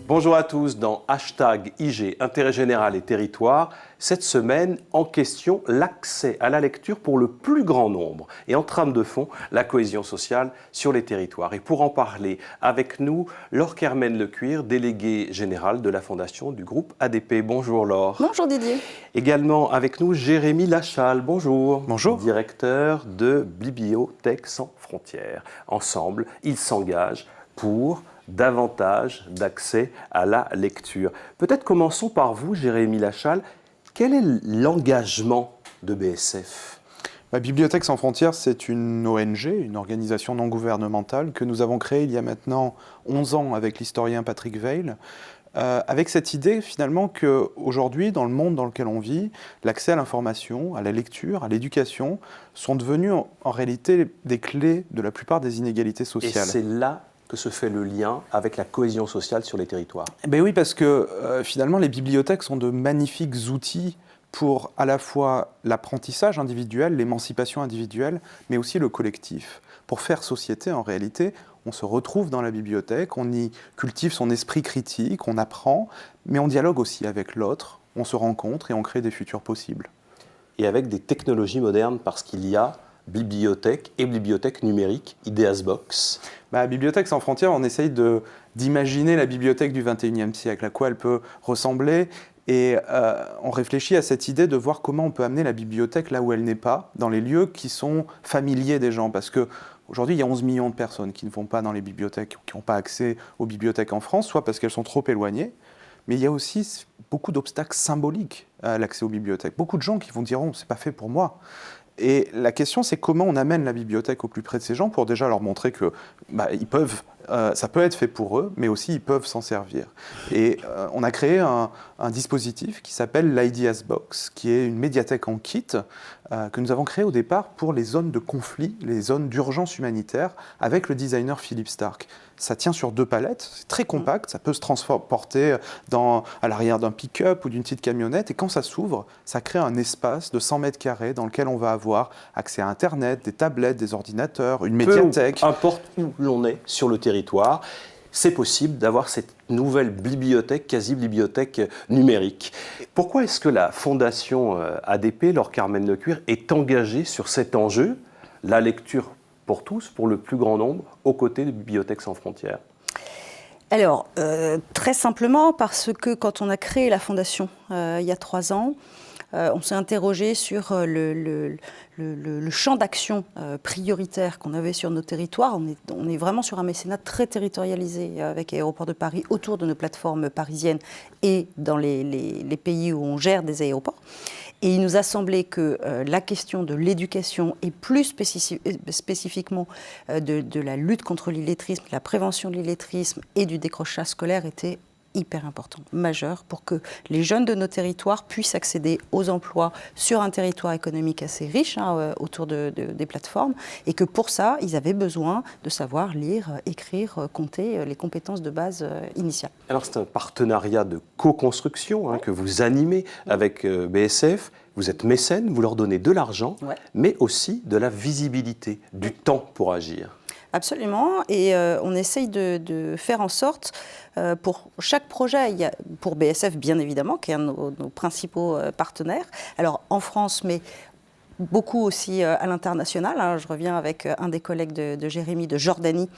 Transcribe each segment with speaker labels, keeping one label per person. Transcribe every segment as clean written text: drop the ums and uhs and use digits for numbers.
Speaker 1: Bonjour à tous, dans Hashtag IG, Intérêt Général et Territoire, cette semaine, en question, l'accès à la lecture pour le plus grand nombre. Et en trame de fond, la cohésion sociale sur les territoires. Et pour en parler avec nous, Laure Kermen-Lecuir, déléguée générale de la fondation du groupe ADP. Bonjour Laure.
Speaker 2: Bonjour Didier.
Speaker 1: Également avec nous, Jérémy Lachal. Bonjour.
Speaker 3: Bonjour.
Speaker 1: Directeur de Bibliothèques sans frontières. Ensemble, ils s'engagent pour davantage d'accès à la lecture. Peut-être commençons par vous, Jérémy Lachal. Quel est l'engagement de BSF ?
Speaker 3: Bibliothèques sans frontières, c'est une ONG, une organisation non gouvernementale que nous avons créée il y a maintenant 11 ans avec l'historien Patrick Weil, avec cette idée finalement qu'aujourd'hui, dans le monde dans lequel on vit, l'accès à l'information, à la lecture, à l'éducation sont devenus en réalité des clés de la plupart des inégalités sociales.
Speaker 1: Et c'est là que se fait le lien avec la cohésion sociale sur les territoires.
Speaker 3: Oui, parce que finalement, les bibliothèques sont de magnifiques outils pour à la fois l'apprentissage individuel, l'émancipation individuelle, mais aussi le collectif. Pour faire société, en réalité, on se retrouve dans la bibliothèque, on y cultive son esprit critique, on apprend, mais on dialogue aussi avec l'autre, on se rencontre et on crée des futurs possibles.
Speaker 1: Et avec des technologies modernes, parce qu'il y a bibliothèque et bibliothèque numérique, Ideasbox.
Speaker 3: Bibliothèques sans frontières, on essaye d'imaginer la bibliothèque du XXIe siècle, à quoi elle peut ressembler. Et on réfléchit à cette idée de voir comment on peut amener la bibliothèque là où elle n'est pas, dans les lieux qui sont familiers des gens. Parce qu'aujourd'hui, il y a 11 millions de personnes qui ne vont pas dans les bibliothèques, qui n'ont pas accès aux bibliothèques en France, soit parce qu'elles sont trop éloignées, mais il y a aussi beaucoup d'obstacles symboliques à l'accès aux bibliothèques. Beaucoup de gens qui vont dire « c'est pas fait pour moi ». Et la question, c'est comment on amène la bibliothèque au plus près de ces gens pour déjà leur montrer que ça peut être fait pour eux, mais aussi ils peuvent s'en servir. Et on a créé un dispositif qui s'appelle l'Ideasbox, qui est une médiathèque en kit que nous avons créé au départ pour les zones de conflit, les zones d'urgence humanitaire, avec le designer Philippe Stark. Ça tient sur 2 palettes, c'est très compact, ça peut se transporter à l'arrière d'un pick-up ou d'une petite camionnette, et quand ça s'ouvre, ça crée un espace de 100 mètres carrés dans lequel on va avoir accès à Internet, des tablettes, des ordinateurs, une médiathèque.
Speaker 1: Peu importe où l'on est sur le territoire, c'est possible d'avoir cette nouvelle bibliothèque, quasi-bibliothèque numérique. Pourquoi est-ce que la fondation ADP, Laure Kermen-Lecuir, est engagée sur cet enjeu, la lecture pour tous, pour le plus grand nombre, aux côtés de Bibliothèques sans frontières ?
Speaker 2: Alors, très simplement parce que quand on a créé la fondation il y a 3 ans, on s'est interrogé sur le champ d'action prioritaire qu'on avait sur nos territoires. On est vraiment sur un mécénat très territorialisé avec Aéroports de Paris autour de nos plateformes parisiennes et dans les pays où on gère des aéroports. Et il nous a semblé que la question de l'éducation et plus spécifiquement de la lutte contre l'illettrisme, la prévention de l'illettrisme et du décrochage scolaire était hyper important, majeur, pour que les jeunes de nos territoires puissent accéder aux emplois sur un territoire économique assez riche autour des plateformes, et que pour ça, ils avaient besoin de savoir lire, écrire, compter, les compétences de base initiales.
Speaker 1: Alors c'est un partenariat de co-construction que vous animez avec BSF. Vous êtes mécène, vous leur donnez de l'argent, mais aussi de la visibilité, du temps pour agir.
Speaker 2: Absolument, et on essaye de faire en sorte, pour chaque projet, il y a, pour BSF bien évidemment, qui est un de nos principaux partenaires, alors en France, mais beaucoup aussi à l'international. Je reviens avec un des collègues de Jérémy, de Jordanie,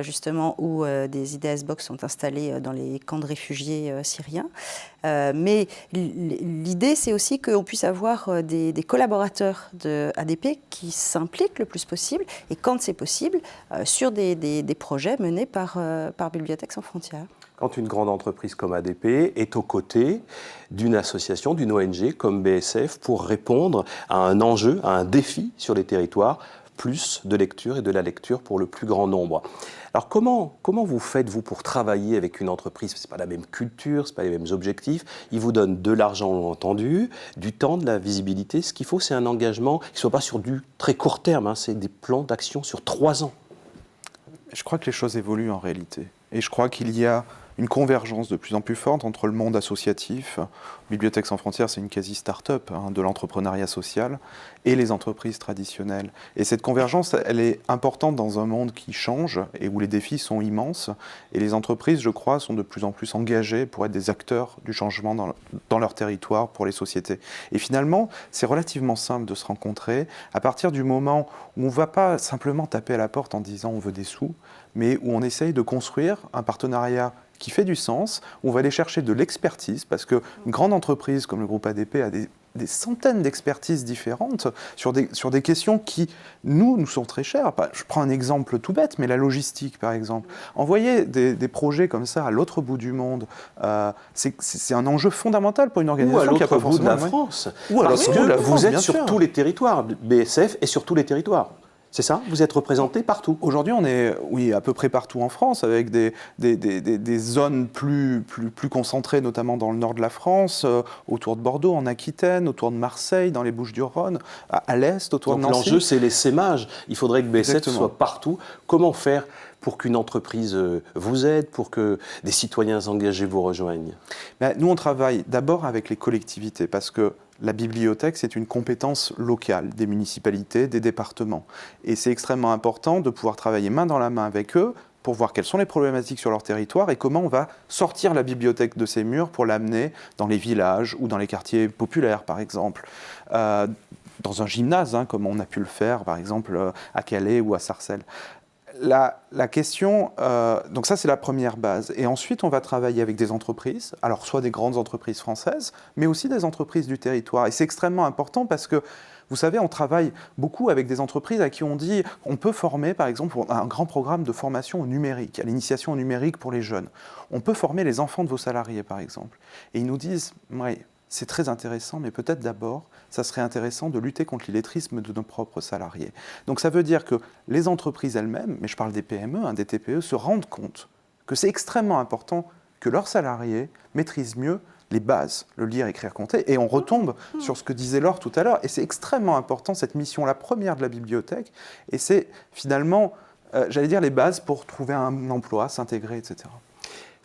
Speaker 2: justement, où des Ideasbox sont installés dans les camps de réfugiés syriens. Mais l'idée, c'est aussi qu'on puisse avoir des collaborateurs de ADP qui s'impliquent le plus possible, et quand c'est possible, sur des projets menés par Bibliothèques sans frontières.
Speaker 1: Quand une grande entreprise comme ADP est aux côtés d'une association, d'une ONG comme BSF pour répondre à un enjeu, à un défi sur les territoires, plus de lecture et de la lecture pour le plus grand nombre. Alors comment vous faites-vous pour travailler avec une entreprise ? Ce n'est pas la même culture, ce n'est pas les mêmes objectifs. Ils vous donnent de l'argent, on l'a entendu, du temps, de la visibilité. Ce qu'il faut, c'est un engagement qui ne soit pas sur du très court terme, c'est des plans d'action sur 3 ans.
Speaker 3: Je crois que les choses évoluent en réalité. Et je crois qu'il y a une convergence de plus en plus forte entre le monde associatif, Bibliothèques sans frontières, c'est une quasi-start-up de l'entrepreneuriat social, et les entreprises traditionnelles. Et cette convergence, elle est importante dans un monde qui change et où les défis sont immenses. Et les entreprises, je crois, sont de plus en plus engagées pour être des acteurs du changement dans leur territoire, pour les sociétés. Et finalement, c'est relativement simple de se rencontrer à partir du moment où on ne va pas simplement taper à la porte en disant on veut des sous, mais où on essaye de construire un partenariat qui fait du sens, où on va aller chercher de l'expertise, parce qu'une grande entreprise comme le groupe ADP a des centaines d'expertises différentes sur des questions qui, nous sont très chères. Je prends un exemple tout bête, mais la logistique, par exemple. Envoyer des projets comme ça à l'autre bout du monde, c'est un enjeu fondamental pour une organisation qui n'a pas forcément...
Speaker 1: Ou à l'autre bout de la France.
Speaker 3: Ou à l'autre bout de la France,
Speaker 1: vous êtes
Speaker 3: bien
Speaker 1: sur
Speaker 3: sûr.
Speaker 1: tous les territoires, BSF est sur tous les territoires. C'est ça? Vous êtes représenté partout?
Speaker 3: Aujourd'hui, on est à peu près partout en France, avec des zones plus concentrées, notamment dans le nord de la France, autour de Bordeaux, en Aquitaine, autour de Marseille, dans les Bouches-du-Rhône, à l'est, autour de Nancy.
Speaker 1: Donc l'enjeu, c'est l'essaimage. Il faudrait que BSF
Speaker 3: Exactement.
Speaker 1: soit partout. Comment faire pour qu'une entreprise vous aide, pour que des citoyens engagés vous rejoignent?
Speaker 3: Nous, on travaille d'abord avec les collectivités, parce que la bibliothèque, c'est une compétence locale des municipalités, des départements. Et c'est extrêmement important de pouvoir travailler main dans la main avec eux pour voir quelles sont les problématiques sur leur territoire et comment on va sortir la bibliothèque de ses murs pour l'amener dans les villages ou dans les quartiers populaires, par exemple. Dans un gymnase, comme on a pu le faire, par exemple, à Calais ou à Sarcelles. La question, donc ça c'est la première base. Et ensuite on va travailler avec des entreprises, alors soit des grandes entreprises françaises, mais aussi des entreprises du territoire. Et c'est extrêmement important parce que, vous savez, on travaille beaucoup avec des entreprises à qui on dit, on peut former par exemple un grand programme de formation au numérique, à l'initiation au numérique pour les jeunes. On peut former les enfants de vos salariés par exemple. Et ils nous disent, oui, c'est très intéressant, mais peut-être d'abord, ça serait intéressant de lutter contre l'illettrisme de nos propres salariés. Donc ça veut dire que les entreprises elles-mêmes, mais je parle des PME, des TPE, se rendent compte que c'est extrêmement important que leurs salariés maîtrisent mieux les bases, le lire, écrire, compter. Et on retombe sur ce que disait Laure tout à l'heure. Et c'est extrêmement important, cette mission, la première de la bibliothèque. Et c'est finalement, j'allais dire, les bases pour trouver un emploi, s'intégrer, etc.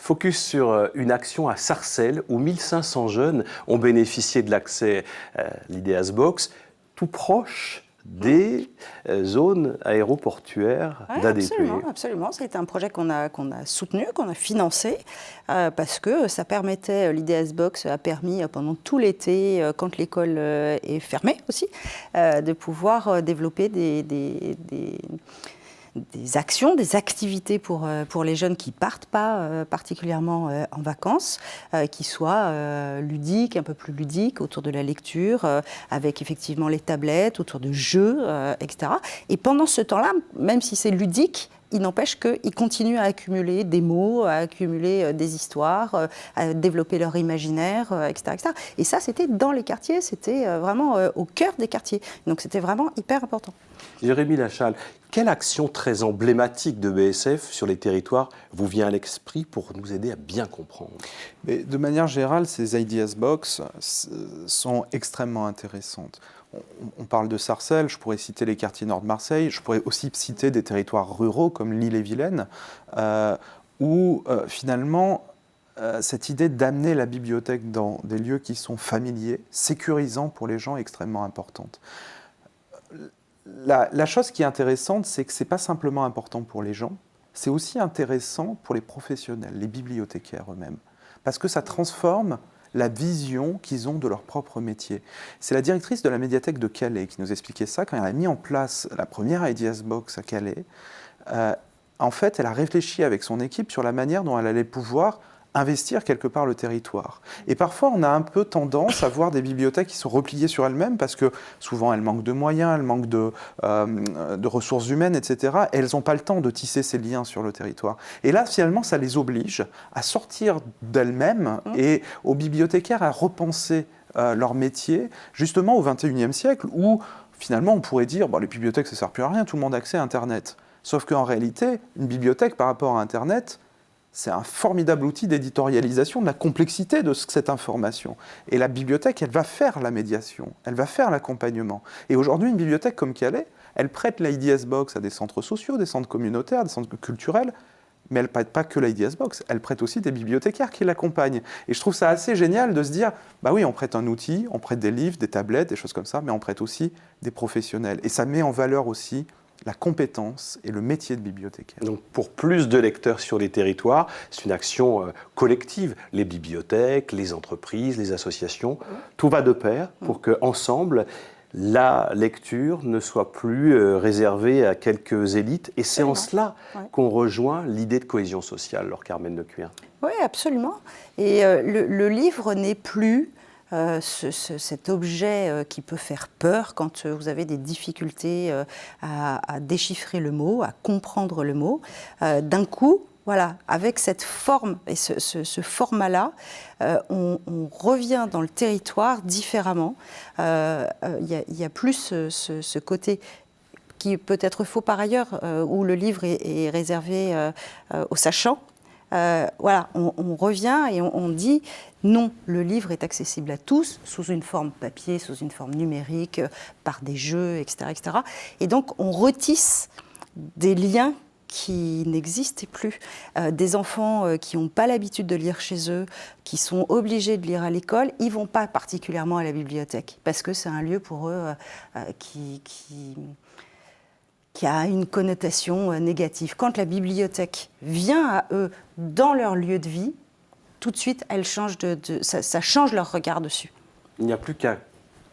Speaker 1: Focus sur une action à Sarcelles où 1500 jeunes ont bénéficié de l'accès à l'Ideas Box, tout proche des zones aéroportuaires d'ADP.
Speaker 2: Absolument. C'était un projet qu'on a soutenu, qu'on a financé, parce que ça permettait, l'Ideas Box a permis pendant tout l'été, quand l'école est fermée aussi, de pouvoir développer des actions, des activités pour les jeunes qui ne partent pas particulièrement en vacances, qui soient ludiques, un peu plus ludiques, autour de la lecture, avec effectivement les tablettes, autour de jeux, etc. Et pendant ce temps-là, même si c'est ludique, il n'empêche qu'ils continuent à accumuler des mots, à accumuler des histoires, à développer leur imaginaire, etc., etc. Et ça, c'était dans les quartiers, c'était vraiment au cœur des quartiers. Donc c'était vraiment hyper important.
Speaker 1: Jérémy Lachal, quelle action très emblématique de BSF sur les territoires vous vient à l'esprit pour nous aider à bien comprendre?
Speaker 3: Mais de manière générale, ces Ideas Box sont extrêmement intéressantes. On parle de Sarcelles, je pourrais citer les quartiers nord de Marseille, je pourrais aussi citer des territoires ruraux comme l'Ille-et-Vilaine, où finalement, cette idée d'amener la bibliothèque dans des lieux qui sont familiers, sécurisants pour les gens, est extrêmement importante. La chose qui est intéressante, c'est que ce n'est pas simplement important pour les gens, c'est aussi intéressant pour les professionnels, les bibliothécaires eux-mêmes, parce que ça transforme la vision qu'ils ont de leur propre métier. C'est la directrice de la médiathèque de Calais qui nous expliquait ça quand elle a mis en place la première Ideas Box à Calais. En fait, elle a réfléchi avec son équipe sur la manière dont elle allait pouvoir investir quelque part le territoire. Et parfois, on a un peu tendance à voir des bibliothèques qui sont repliées sur elles-mêmes parce que souvent, elles manquent de moyens, elles manquent de ressources humaines, etc. Et elles n'ont pas le temps de tisser ces liens sur le territoire. Et là, finalement, ça les oblige à sortir d'elles-mêmes et aux bibliothécaires à repenser leur métier, justement au XXIe siècle, où finalement, on pourrait dire les bibliothèques, ça ne sert plus à rien, tout le monde a accès à Internet. Sauf qu'en réalité, une bibliothèque, par rapport à Internet, c'est un formidable outil d'éditorialisation de la complexité de cette information. Et la bibliothèque, elle va faire la médiation, elle va faire l'accompagnement. Et aujourd'hui, une bibliothèque comme Calais, elle prête la Ideas Box à des centres sociaux, des centres communautaires, des centres culturels, mais elle ne prête pas que l'Ideas Box, elle prête aussi des bibliothécaires qui l'accompagnent. Et je trouve ça assez génial de se dire, bah oui, on prête un outil, on prête des livres, des tablettes, des choses comme ça, mais on prête aussi des professionnels. Et ça met en valeur aussi la compétence et le métier de bibliothécaire.
Speaker 1: Donc pour plus de lecteurs sur les territoires, c'est une action collective. Les bibliothèques, les entreprises, les associations, tout va de pair pour qu'ensemble, la lecture ne soit plus réservée à quelques élites. Et c'est en cela qu'on rejoint l'idée de cohésion sociale, Laure Carmen Lecuyer.
Speaker 2: Oui, absolument. Et le livre n'est plus cet objet qui peut faire peur quand vous avez des difficultés à déchiffrer le mot, à comprendre le mot. D'un coup, voilà, avec cette forme et ce format-là, on revient dans le territoire différemment. Il y a plus ce côté qui peut être faux par ailleurs, où le livre est réservé aux sachants. Voilà, on revient et on dit non, le livre est accessible à tous, sous une forme papier, sous une forme numérique, par des jeux, etc., etc. Et donc on retisse des liens qui n'existaient plus. Des enfants qui n'ont pas l'habitude de lire chez eux, qui sont obligés de lire à l'école, ils ne vont pas particulièrement à la bibliothèque, parce que c'est un lieu pour eux qui a une connotation négative. Quand la bibliothèque vient à eux dans leur lieu de vie, tout de suite, ça change leur regard dessus.
Speaker 1: Il n'y a plus qu'à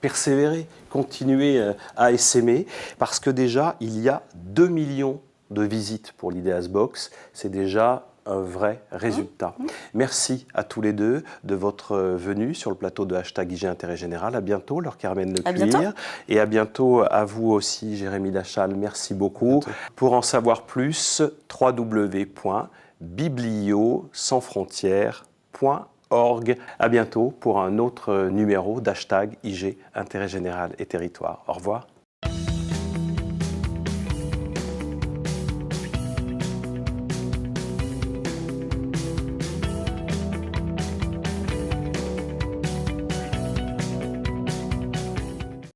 Speaker 1: persévérer, continuer à essaimer, parce que déjà, il y a 2 millions de visites pour l'Ideas Box. C'est déjà un vrai résultat. Merci à tous les deux de votre venue sur le plateau de #IG Intérêt Général. À bientôt, Laure Carmen Lecuyer. Et à bientôt à vous aussi, Jérémy Lachal. Merci beaucoup. Pour en savoir plus, www.bibliosansfrontières.org. À bientôt pour un autre numéro d'Ig Intérêt Général et Territoire. Au revoir.